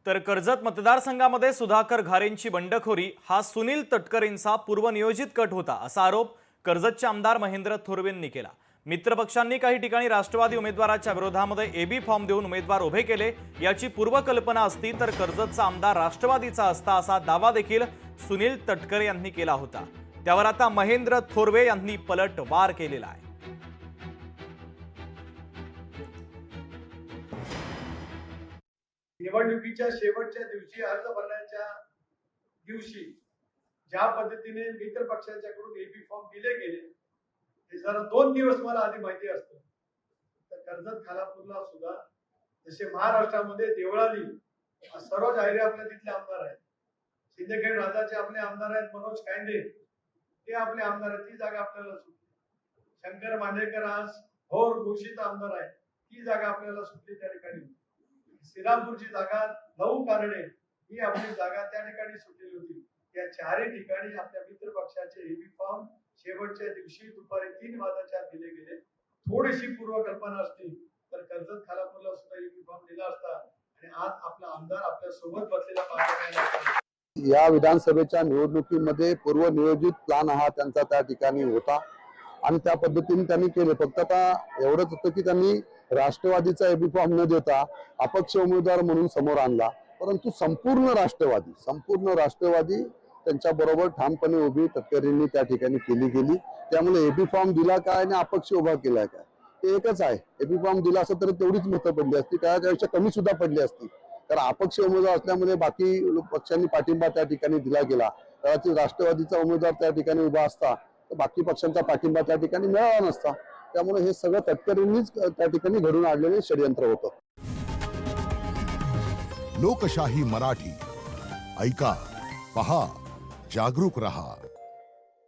तर कर्जत मतदारसंघामध्ये सुधाकर घारेंची बंडखोरी हा सुनील तटकरेंचा पूर्वनियोजित कट होता असा आरोप कर्जतचे आमदार महेंद्र थोरवेंनी केला। मित्रपक्षांनी काही ठिकाणी राष्ट्रवादी उमेदवाराच्या विरोधामध्ये एबी फॉर्म देऊन उमेदवार उभे केले याची पूर्वकल्पना असती तर कर्जतचा आमदार राष्ट्रवादीचा असता असा दावा देखील सुनील तटकरे यांनी केला होता। त्यावर आता महेंद्र थोरवे यांनी पलटवार केलेला आहे। निवडणुकीच्या शेवटच्या दिवशी अर्ज भरण्याच्या दिवशी ज्या पद्धतीने मित्र पक्षांच्याकडून एबी फॉर्म दिले गेले हे जरा 2 दिवस मला आधी माहिती असतं तर कर्जत खालापूरला सुद्धा जसे महाराष्ट्रामध्ये देवळाली सर्व जाहिरे आपल्या तिथले आमदार आहेत, सिंदखेड राजाचे आपले आमदार आहेत, मनोज कायंदे ते आपले आमदार आहेत, ती जागा आपल्याला सुटली। शंकर मांडेकर आज भोर घोषित आमदार आहेत, ती जागा आपल्याला सुटली। त्या ठिकाणी श्रीरामपूरची जागा 9 कारणे ही आपली जागा त्या ठिकाणी सुटलेली होती। या चारही ठिकाणी आपल्या मित्र पक्षाचे एबी फॉर्म शेवटच्या दिवशी दुपारी 3 वाजता दिले गेले। थोडीशी पूर्वकल्पना असती तर कर्जत खालापूरला सुद्धा एबी फॉर्म दिला असता आणि आज आपला आमदार आपल्या सोबत बसलेला पाहता। या विधानसभेच्या निवडणुकीमध्ये पूर्वनियोजित प्लान हा त्यांचा त्या ठिकाणी होता आणि त्या पद्धतीने त्यांनी केले। फक्त आता एवढंच होतं की त्यांनी राष्ट्रवादीचा एबी फॉर्म न देता अपक्ष उमेदवार म्हणून समोर आणला, परंतु संपूर्ण राष्ट्रवादी त्यांच्या बरोबर ठामपणे उभी तटकरेंनी त्या ठिकाणी केली गेली। त्यामुळे एबी फॉर्म दिला काय आणि अपक्ष उभा केला काय ते एकच आहे। एबी फॉर्म दिला असं तर तेवढीच मतं पडली असती, त्यापेक्षा कमी सुद्धा पडली असती, कारण अपक्ष उमेदवार असल्यामुळे बाकी पक्षांनी पाठिंबा त्या ठिकाणी दिला गेला। कदाचित राष्ट्रवादीचा उमेदवार त्या ठिकाणी उभा असता तर बाकी पक्षांचा पाठिंबा त्या ठिकाणी मिळाला नसता। त्यामुळे हे सगळं तटकरेंनीच त्या ठिकाणी घडून आणलेले षडयंत्र होतं। लोकशाही मराठी ऐका, पहा, जागरूक रहा।